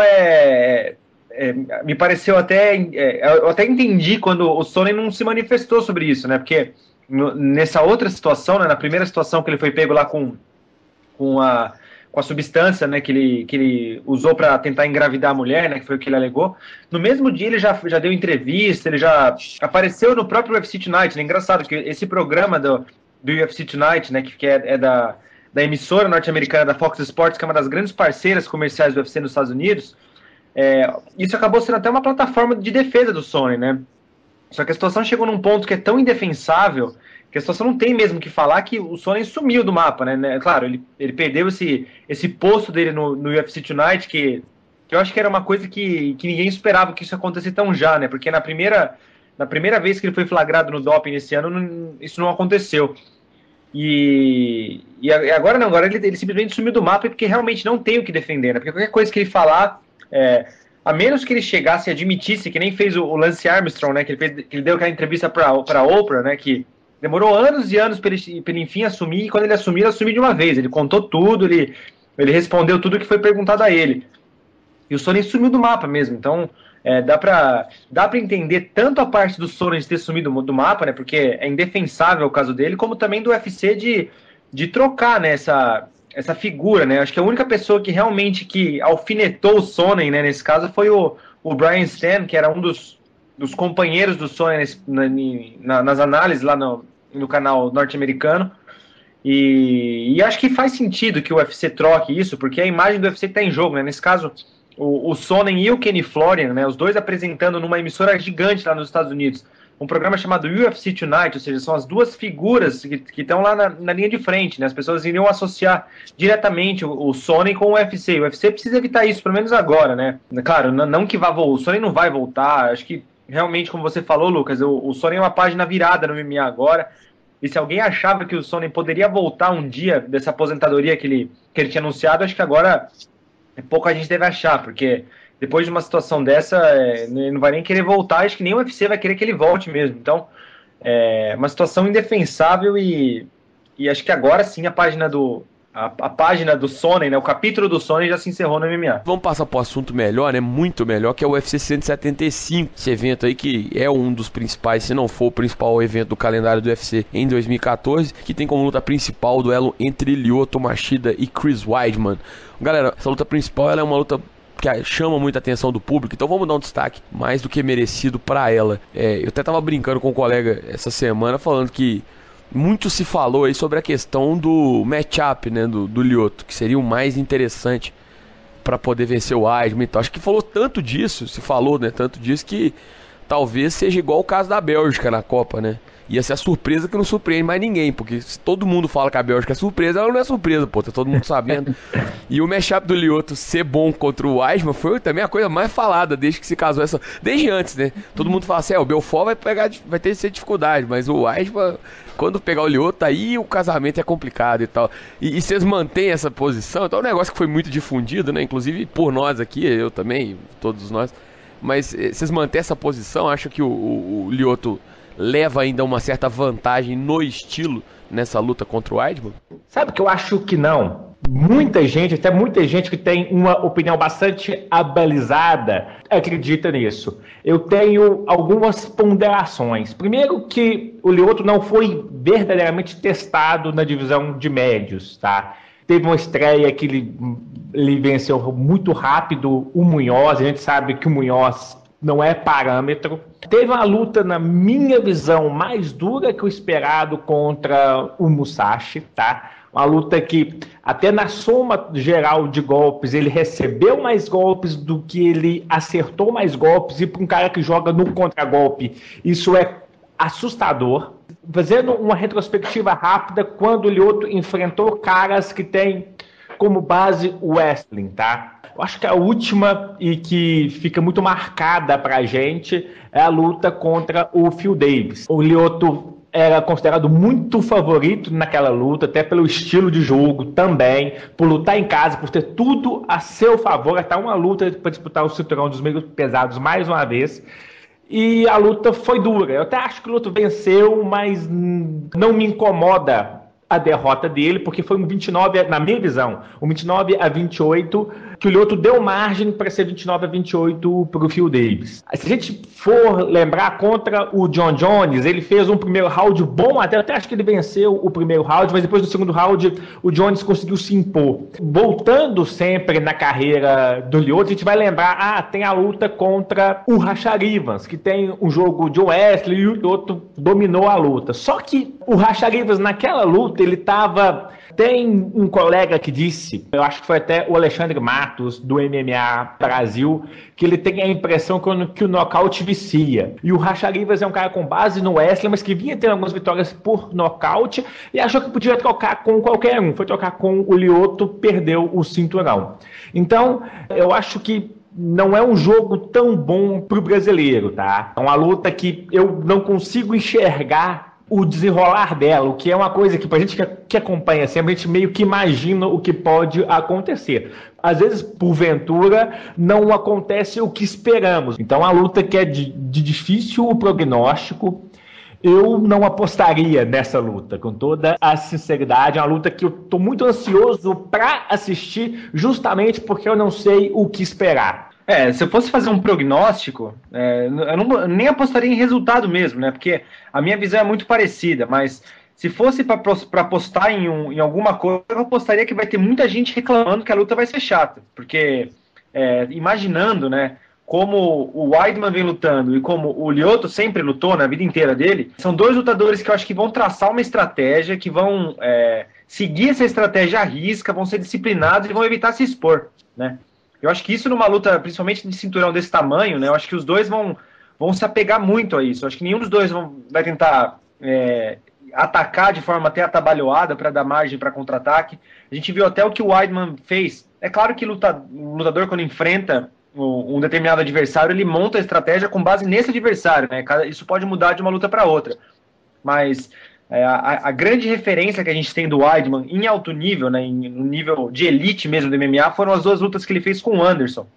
me pareceu até... eu até entendi quando o Sonnen não se manifestou sobre isso, né? Porque nessa outra situação, né, na primeira situação que ele foi pego lá com a substância, né, que ele usou para tentar engravidar a mulher, né, que foi o que ele alegou, no mesmo dia ele já deu entrevista, ele já apareceu no próprio UFC Tonight, né? Engraçado que esse programa do UFC Tonight, né, que é da emissora norte-americana da Fox Sports, que é uma das grandes parceiras comerciais do UFC nos Estados Unidos, isso acabou sendo até uma plataforma de defesa do Sonnen, né? Só que a situação chegou num ponto que é tão indefensável que a situação não tem mesmo que falar, que o Sonnen sumiu do mapa, né? Claro, ele perdeu esse posto dele no UFC Tonight, que eu acho que era uma coisa que ninguém esperava que isso acontecesse tão já, né? Porque na primeira vez que ele foi flagrado no doping esse ano, isso não aconteceu. E agora não, agora ele simplesmente sumiu do mapa porque realmente não tem o que defender, né? Porque qualquer coisa que ele falar... a menos que ele chegasse e admitisse, que nem fez o Lance Armstrong, né, que ele deu aquela entrevista para Oprah, né, que demorou anos e anos para ele enfim assumir, e quando ele assumiu de uma vez. Ele contou tudo, ele respondeu tudo que foi perguntado a ele. E o Sonnen sumiu do mapa mesmo. Então, dá para entender tanto a parte do Sonnen de ter sumido do mapa, né, porque é indefensável o caso dele, como também do UFC de trocar, né, essa figura, né? Acho que a única pessoa que realmente alfinetou o Sonnen, né, nesse caso foi o Brian Stann, que era um dos companheiros do Sonnen nas análises lá no canal norte-americano. E acho que faz sentido que o UFC troque isso, porque é a imagem do UFC que está em jogo, né? Nesse caso, o Sonnen e o Kenny Florian, né, os dois apresentando numa emissora gigante lá nos Estados Unidos, um programa chamado UFC Tonight, ou seja, são as duas figuras que estão lá na linha de frente, né? As pessoas iriam associar diretamente o Sonnen com o UFC. O UFC precisa evitar isso, pelo menos agora, né? Claro, não que vá voltar, o Sonnen não vai voltar, acho que realmente, como você falou, Lucas, o Sonnen é uma página virada no MMA agora, e se alguém achava que o Sonnen poderia voltar um dia dessa aposentadoria que ele tinha anunciado, acho que agora pouca gente deve achar, porque... depois de uma situação dessa, ele não vai nem querer voltar, acho que nem o UFC vai querer que ele volte mesmo. Então, é uma situação indefensável e acho que agora sim a página do Sonnen, né, o capítulo do Sonnen já se encerrou no MMA.
Vamos passar para o assunto melhor, né, muito melhor, que é o UFC 175, esse evento aí que é um dos principais, se não for o principal evento do calendário do UFC em 2014, que tem como luta principal o duelo entre Lyoto Machida e Chris Weidman. Galera, essa luta principal ela é uma luta que chama muita atenção do público, então vamos dar um destaque mais do que merecido para ela. Eu até tava brincando com um colega essa semana, falando que muito se falou aí sobre a questão do matchup, né, do Lyoto, que seria o mais interessante para poder vencer o Weidman e tal. Acho que falou tanto disso, se falou, né, tanto disso, que talvez seja igual o caso da Bélgica na Copa, né, ia ser a surpresa que não surpreende mais ninguém, porque se todo mundo fala que a Bélgica é surpresa, ela não é surpresa, pô, tá todo mundo sabendo. E o matchup do Lyoto ser bom contra o Weissman foi também a coisa mais falada desde que se casou essa, desde antes, né? Todo mundo fala assim, o Belfort vai ter dificuldade, mas o Weissman, quando pegar o Lyoto, aí o casamento é complicado e tal. E vocês mantêm essa posição, então é um negócio que foi muito difundido, né? Inclusive por nós aqui, eu também, todos nós. Mas vocês mantêm essa posição? Acham que o Lyoto leva ainda uma certa vantagem no estilo nessa luta contra o Weidman?
Sabe que eu acho que não. Muita gente que tem uma opinião bastante abalizada acredita nisso. Eu tenho algumas ponderações. Primeiro que o Lyoto não foi verdadeiramente testado na divisão de médios, tá? Teve uma estreia que ele venceu muito rápido o Munhoz, a gente sabe que o Munhoz não é parâmetro. Teve uma luta, na minha visão, mais dura que o esperado contra o Musashi, tá? Uma luta que, até na soma geral de golpes, ele recebeu mais golpes do que ele acertou mais golpes, e para um cara que joga no contragolpe, isso é assustador. Fazendo uma retrospectiva rápida, quando o Lyoto enfrentou caras que têm como base o wrestling, tá? Eu acho que a última e que fica muito marcada pra gente é a luta contra o Phil Davis. O Lyoto era considerado muito favorito naquela luta, até pelo estilo de jogo também, por lutar em casa, por ter tudo a seu favor, até uma luta para disputar o cinturão dos meio pesados mais uma vez. E a luta foi dura. Eu até acho que o Lyoto venceu, mas não me incomoda a derrota dele, porque foi um 29, na minha visão, um 29-28, que o Lyoto deu margem para ser 29-28 para o Phil Davis. Se a gente for lembrar, contra o John Jones, ele fez um primeiro round bom, até acho que ele venceu o primeiro round, mas depois do segundo round o Jones conseguiu se impor. Voltando sempre na carreira do Lyoto, a gente vai lembrar, tem a luta contra o Rashad Evans, que tem um jogo de wrestling e o Lyoto dominou a luta. Só que o Rashad Evans naquela luta, ele estava... Tem um colega que disse, eu acho que foi até o Alexandre Matos, do MMA Brasil, que ele tem a impressão que o nocaute vicia. E o Rashad Evans é um cara com base no wrestling, mas que vinha tendo algumas vitórias por nocaute e achou que podia trocar com qualquer um. Foi trocar com o Lyoto, perdeu o cinturão. Então, eu acho que não é um jogo tão bom pro brasileiro, tá? É uma luta que eu não consigo enxergar o desenrolar dela, o que é uma coisa que pra gente que acompanha sempre, a gente meio que imagina o que pode acontecer. Às vezes, porventura, não acontece o que esperamos. Então, a luta que é de difícil prognóstico, eu não apostaria nessa luta, com toda a sinceridade. É uma luta que eu tô muito ansioso para assistir, justamente porque eu não sei o que esperar.
Se eu fosse fazer um prognóstico, eu nem apostaria em resultado mesmo, né? Porque a minha visão é muito parecida, mas se fosse para apostar em alguma coisa, eu apostaria que vai ter muita gente reclamando que a luta vai ser chata. Porque, imaginando, né, como o Weidman vem lutando e como o Lyoto sempre lutou na vida inteira dele, são dois lutadores que eu acho que vão traçar uma estratégia, que vão seguir essa estratégia à risca, vão ser disciplinados e vão evitar se expor, né? Eu acho que isso numa luta, principalmente de cinturão desse tamanho, né? Eu acho que os dois vão se apegar muito a isso. Eu acho que nenhum dos dois vai tentar atacar de forma até atabalhoada para dar margem para contra-ataque. A gente viu até o que o Weidman fez. É claro que o lutador, quando enfrenta um determinado adversário, ele monta a estratégia com base nesse adversário, né? Isso pode mudar de uma luta para outra. Mas a grande referência que a gente tem do Weidman em alto nível, né, no nível de elite mesmo do MMA, foram as duas lutas que ele fez com o Anderson.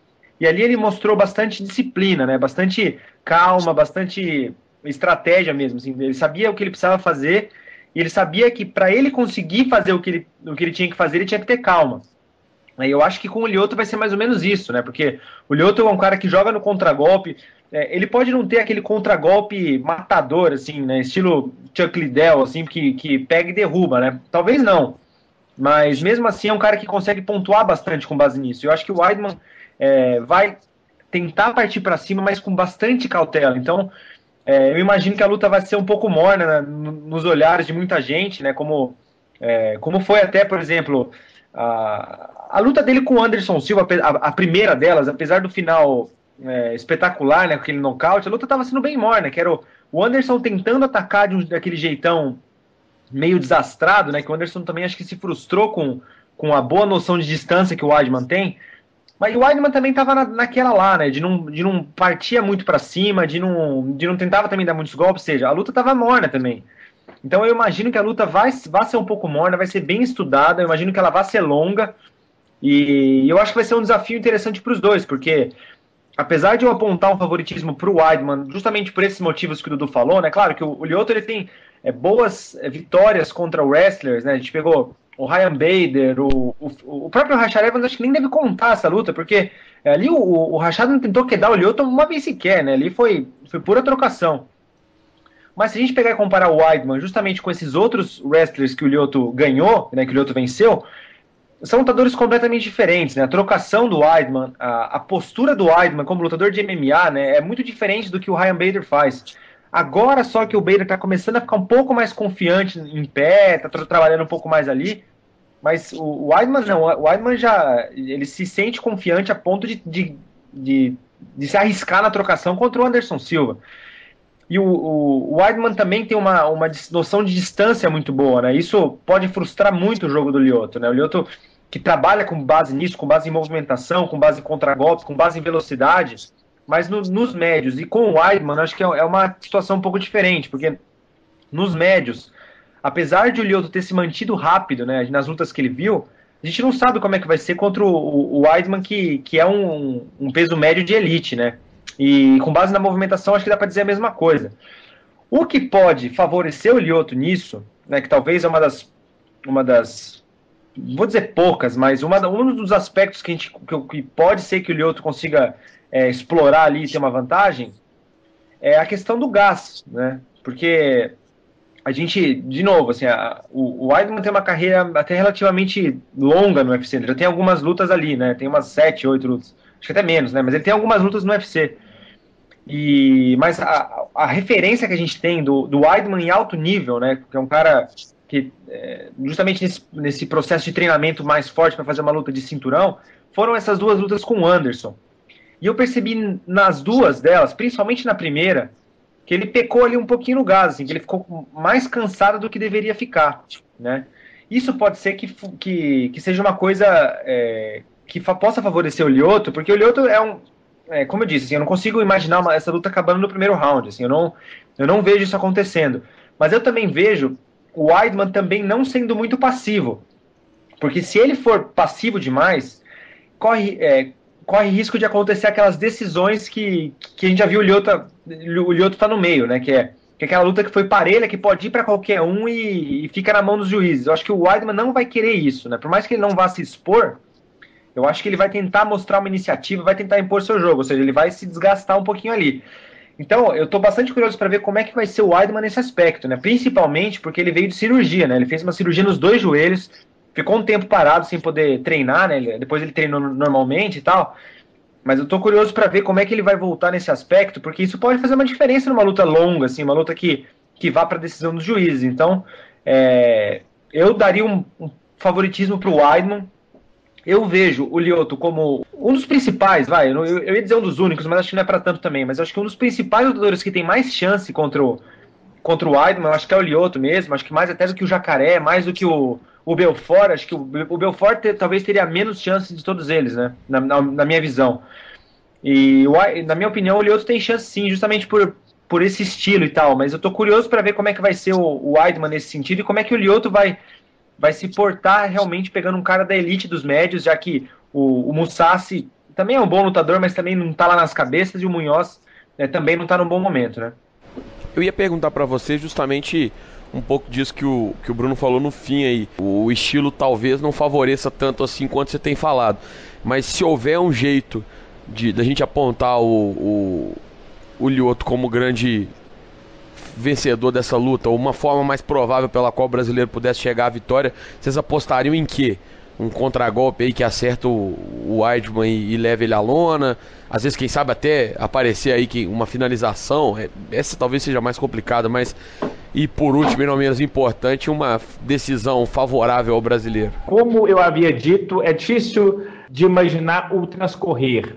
E ali ele mostrou bastante disciplina, né, bastante calma, bastante estratégia mesmo. Assim, ele sabia o que ele precisava fazer e ele sabia que para ele conseguir fazer o que ele tinha que fazer, ele tinha que ter calma. E eu acho que com o Lyoto vai ser mais ou menos isso, né? Porque o Lyoto é um cara que joga no contragolpe. Ele pode não ter aquele contragolpe matador, assim, né? Estilo Chuck Liddell, assim, que pega e derruba, né? Talvez não. Mas mesmo assim é um cara que consegue pontuar bastante com base nisso. Eu acho que o Weidman vai tentar partir para cima, mas com bastante cautela. Então, eu imagino que a luta vai ser um pouco morna, né, nos olhares de muita gente, né? Como foi até, por exemplo, a luta dele com o Anderson Silva, a primeira delas, apesar do final espetacular, né, com aquele nocaute, a luta estava sendo bem morna, que era O Anderson tentando atacar daquele jeitão meio desastrado, né? Que o Anderson também acho que se frustrou com a boa noção de distância que o Weidman tem. Mas o Weidman também estava naquela lá, né? De não partia muito para cima, de não tentava também dar muitos golpes, ou seja, a luta estava morna também. Então eu imagino que a luta vai ser um pouco morna, vai ser bem estudada, eu imagino que ela vai ser longa, e eu acho que vai ser um desafio interessante para os dois, porque apesar de eu apontar um favoritismo para o Weidman, justamente por esses motivos que o Dudu falou, né? Claro que o Lyoto ele tem boas vitórias contra wrestlers, né? A gente pegou o Ryan Bader, o próprio Rashad Evans, acho que nem deve contar essa luta, porque ali o Rashad não tentou quedar o Lyoto uma vez sequer, né? Ali foi pura trocação. Mas se a gente pegar e comparar o Weidman justamente com esses outros wrestlers que o Lyoto ganhou, né, que o Lyoto venceu, são lutadores completamente diferentes, né? A trocação do Weidman, a postura do Weidman como lutador de MMA, né, é muito diferente do que o Ryan Bader faz. Agora só que o Bader está começando a ficar um pouco mais confiante em pé, está trabalhando um pouco mais ali, mas o Weidman não, o Weidman ele se sente confiante a ponto de se arriscar na trocação contra o Anderson Silva. E o Weidman também tem uma noção de distância muito boa, né? Isso pode frustrar muito o jogo do Lyoto, né? O Lyoto que trabalha com base nisso, com base em movimentação, com base em contragolpe, com base em velocidade, mas nos médios. E com o Weidman, acho que é uma situação um pouco diferente, porque nos médios, apesar de o Lyoto ter se mantido rápido, né, nas lutas que ele viu, a gente não sabe como é que vai ser contra o Weidman, que é um peso médio de elite, né? E com base na movimentação, acho que dá para dizer a mesma coisa. O que pode favorecer o Lyoto nisso, né, que talvez é uma das vou dizer poucas, mas um dos aspectos que pode ser que o Lyoto consiga explorar ali e ter uma vantagem, é a questão do gás, né? Porque a gente, de novo, assim, o Weidman tem uma carreira até relativamente longa no UFC, ele já tem algumas lutas ali, né? Tem umas 7, 8 lutas, acho que até menos, né? Mas ele tem algumas lutas no UFC. Mas a referência que a gente tem do Weidman em alto nível, né? Que é um cara que, justamente nesse processo de treinamento mais forte para fazer uma luta de cinturão, foram essas duas lutas com o Anderson. E eu percebi nas duas delas, principalmente na primeira, que ele pecou ali um pouquinho no gás, assim, que ele ficou mais cansado do que deveria ficar, né? Isso pode ser que seja uma coisa que possa favorecer o Lyoto, porque o Lyoto como eu disse, assim, eu não consigo imaginar essa luta acabando no primeiro round, assim, eu não vejo isso acontecendo. Mas eu também vejo o Weidman também não sendo muito passivo, porque se ele for passivo demais, corre risco de acontecer aquelas decisões que a gente já viu o Lyoto tá no meio, né? Que é aquela luta que foi parelha, que pode ir para qualquer um e fica na mão dos juízes. Eu acho que o Weidman não vai querer isso, né? Por mais que ele não vá se expor, eu acho que ele vai tentar mostrar uma iniciativa, vai tentar impor seu jogo, ou seja, ele vai se desgastar um pouquinho ali. Então, eu estou bastante curioso para ver como é que vai ser o Weidman nesse aspecto, né? Principalmente porque ele veio de cirurgia, né? Ele fez uma cirurgia nos 2 joelhos, ficou um tempo parado sem poder treinar, né? Depois ele treinou normalmente e tal. Mas eu tô curioso para ver como é que ele vai voltar nesse aspecto, porque isso pode fazer uma diferença numa luta longa, assim, uma luta que vá para a decisão dos juízes. Então, eu daria um favoritismo para o Weidman. Eu vejo o Lyoto como um dos principais, eu ia dizer um dos únicos, mas acho que não é para tanto também, mas acho que um dos principais lutadores que tem mais chance contra o Weidman, acho que é o Lyoto mesmo, acho que mais até do que o Jacaré, mais do que o Belfort, acho que o Belfort talvez teria menos chance de todos eles, né, na minha visão. E na minha opinião o Lyoto tem chance sim, justamente por esse estilo e tal, mas eu tô curioso para ver como é que vai ser o Weidman nesse sentido e como é que o Lyoto vai se portar realmente pegando um cara da elite dos médios, já que o Mousasi também é um bom lutador, mas também não tá lá nas cabeças, e o Munhoz também não tá num bom momento, né?
Eu ia perguntar para você justamente um pouco disso que o Bruno falou no fim aí. O estilo talvez não favoreça tanto assim quanto você tem falado, mas se houver um jeito da gente apontar o Lyoto como grande vencedor dessa luta, ou uma forma mais provável pela qual o brasileiro pudesse chegar à vitória, vocês apostariam em quê? Um contragolpe aí que acerta o Weidman e leva ele à lona, às vezes quem sabe até aparecer aí uma finalização, essa talvez seja mais complicada, mas e por último e não menos importante, uma decisão favorável ao brasileiro.
Como eu havia dito, é difícil de imaginar o transcorrer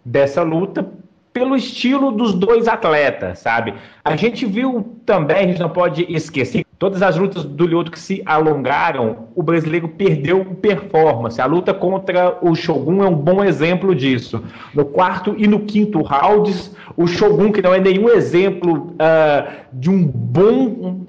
dessa luta pelo estilo dos dois atletas, sabe? A gente viu também, a gente não pode esquecer, todas as lutas do Lyoto que se alongaram, o brasileiro perdeu performance. A luta contra o Shogun é um bom exemplo disso. No quarto e no quinto rounds, o Shogun, que não é nenhum exemplo de um bom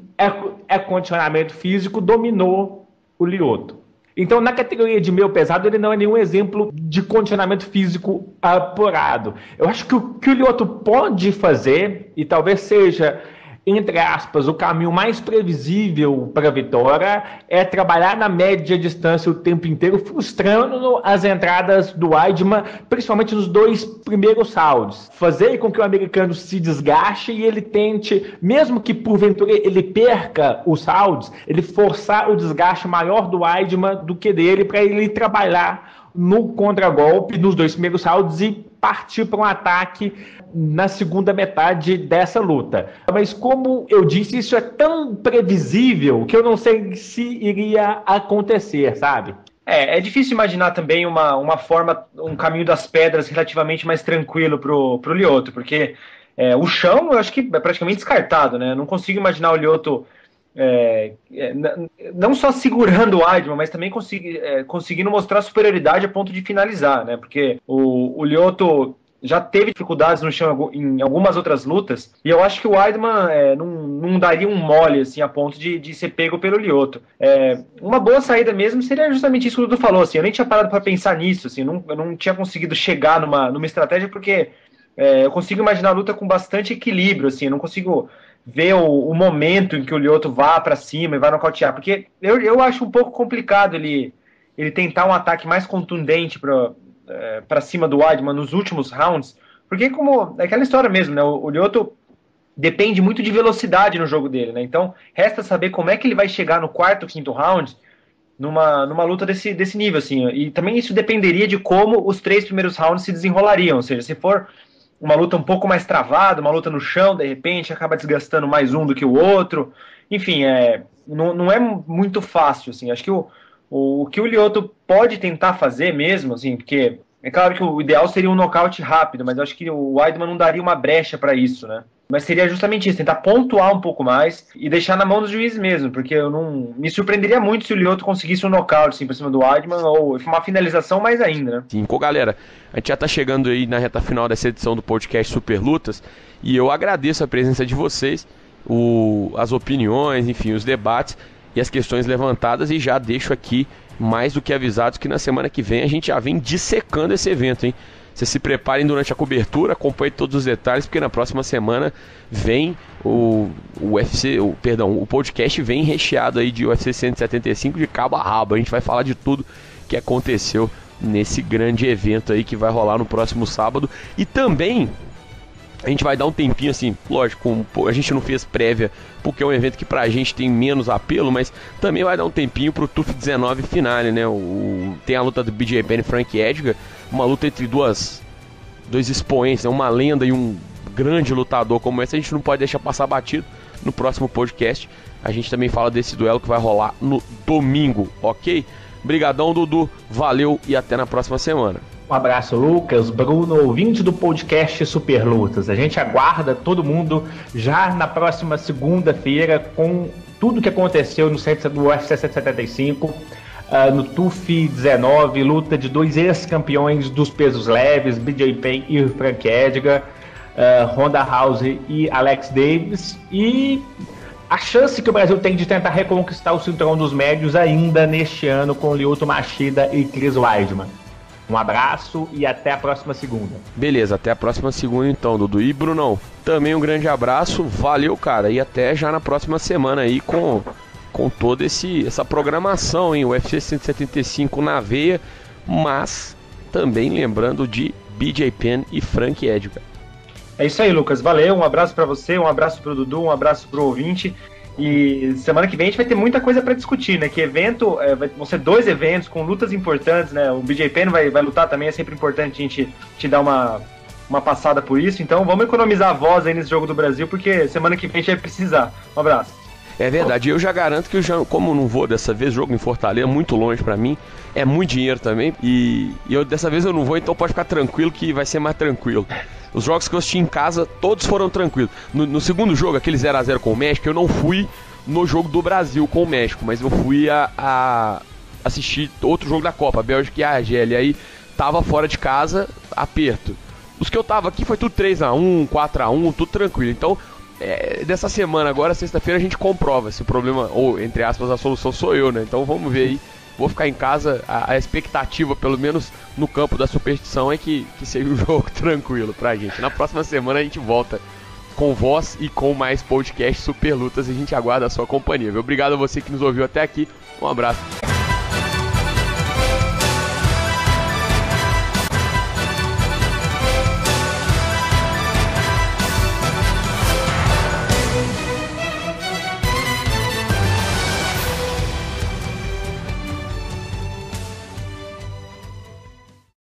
condicionamento físico, dominou o Lyoto. Então, na categoria de meio pesado, ele não é nenhum exemplo de condicionamento físico apurado. Eu acho que o que o Lyoto pode fazer, e talvez seja, entre aspas, o caminho mais previsível para a vitória, é trabalhar na média distância o tempo inteiro, frustrando as entradas do Weidman, principalmente nos 2 primeiros rounds. Fazer com que o americano se desgaste e ele tente, mesmo que porventura ele perca os rounds, ele forçar o desgaste maior do Weidman do que dele, para ele trabalhar no contragolpe nos 2 primeiros rounds e partir para um ataque na segunda metade dessa luta. Mas como eu disse, isso é tão previsível que eu não sei se iria acontecer, sabe?
É difícil imaginar também uma forma, um caminho das pedras relativamente mais tranquilo pro Lyoto, porque o chão eu acho que é praticamente descartado, né? Eu não consigo imaginar o Lyoto não só segurando o Weidman, mas também conseguindo mostrar superioridade a ponto de finalizar, né? Porque o Lyoto já teve dificuldades no chão em algumas outras lutas, e eu acho que o Weidman não daria um mole assim, a ponto de ser pego pelo Lyoto. Uma boa saída mesmo seria justamente isso que o Dudu falou, assim, eu nem tinha parado para pensar nisso, assim, eu não tinha conseguido chegar numa estratégia, porque eu consigo imaginar a luta com bastante equilíbrio, assim, eu não consigo ver o momento em que o Lyoto vá para cima e vai nocautear, porque eu acho um pouco complicado ele tentar um ataque mais contundente para cima do Weidman nos últimos rounds, porque como é aquela história mesmo, né? O Lyoto depende muito de velocidade no jogo dele, né? Então resta saber como é que ele vai chegar no quarto, quinto round numa luta desse nível, assim. E também isso dependeria de como os 3 primeiros rounds se desenrolariam, ou seja, se for uma luta um pouco mais travada, uma luta no chão, de repente acaba desgastando mais um do que o outro. Enfim, não é muito fácil, assim. Acho que o que o Lyoto pode tentar fazer mesmo, assim, porque é claro que o ideal seria um nocaute rápido, mas eu acho que o Weidman não daria uma brecha para isso, né? Mas seria justamente isso, tentar pontuar um pouco mais e deixar na mão dos juízes mesmo, porque eu não me surpreenderia muito se o Lyoto conseguisse um nocaute assim, por cima do Weidman, ou uma finalização mais ainda, né?
Sim, galera, a gente já tá chegando aí na reta final dessa edição do podcast Super Lutas, e eu agradeço a presença de vocês, as opiniões, enfim, os debates e as questões levantadas, e já deixo aqui mais do que avisados que na semana que vem a gente já vem dissecando esse evento, hein? Vocês se preparem durante a cobertura, acompanhem todos os detalhes, porque na próxima semana vem o podcast vem recheado aí de UFC 175 de cabo a rabo. A gente vai falar de tudo que aconteceu nesse grande evento aí que vai rolar no próximo sábado. E também a gente vai dar um tempinho assim, lógico, a gente não fez prévia porque é um evento que pra gente tem menos apelo, mas também vai dar um tempinho pro TUF 19 finale, né? Tem a luta do BJ Penn e Frank Edgar, uma luta entre dois expoentes, né? Uma lenda e um grande lutador como esse, a gente não pode deixar passar batido. No próximo podcast a gente também fala desse duelo que vai rolar no domingo, ok? Brigadão, Dudu, valeu e até na próxima semana.
Um abraço, Lucas, Bruno, ouvinte do podcast Super Lutas. A gente aguarda todo mundo já na próxima segunda-feira com tudo que aconteceu no UFC 175, no TUF 19, luta de 2 ex-campeões dos pesos leves, BJ Penn e Frank Edgar, Ronda Rousey e Alex Davis, e a chance que o Brasil tem de tentar reconquistar o cinturão dos médios ainda neste ano com Lyoto Machida e Chris Weidman. Um abraço e até a próxima segunda.
Beleza, até a próxima segunda então, Dudu. E Brunão, também um grande abraço, valeu, cara, e até já na próxima semana aí com toda essa programação, hein? O UFC 175 na veia, mas também lembrando de BJ Penn e Frank Edgar.
É isso aí, Lucas, valeu, um abraço pra você, um abraço pro Dudu, um abraço pro ouvinte. E semana que vem a gente vai ter muita coisa para discutir, né? Que evento, vão ser 2 eventos com lutas importantes, né? O BJ Penn vai lutar também, é sempre importante a gente te dar uma passada por isso. Então vamos economizar a voz aí nesse Jogo do Brasil, porque semana que vem a gente vai precisar. Um abraço.
É verdade, eu já garanto que como eu não vou dessa vez, jogo em Fortaleza, muito longe pra mim, é muito dinheiro também, e dessa vez eu não vou, então pode ficar tranquilo que vai ser mais tranquilo. Os jogos que eu assisti em casa, todos foram tranquilos. No segundo jogo, aquele 0x0 com o México, eu não fui no jogo do Brasil com o México, mas eu fui a assistir outro jogo da Copa, a Bélgica e a Argélia, aí tava fora de casa, aperto. Os que eu tava aqui foi tudo 3x1, 4x1, tudo tranquilo, então... dessa semana agora, sexta-feira, a gente comprova se o problema, ou entre aspas, a solução sou eu, né? Então vamos ver aí. Vou ficar em casa, a expectativa, pelo menos no campo da superstição, é que seja um jogo tranquilo pra gente. Na próxima semana a gente volta com voz e com mais podcast Super Lutas e a gente aguarda a sua companhia, viu? Obrigado a você que nos ouviu até aqui, um abraço.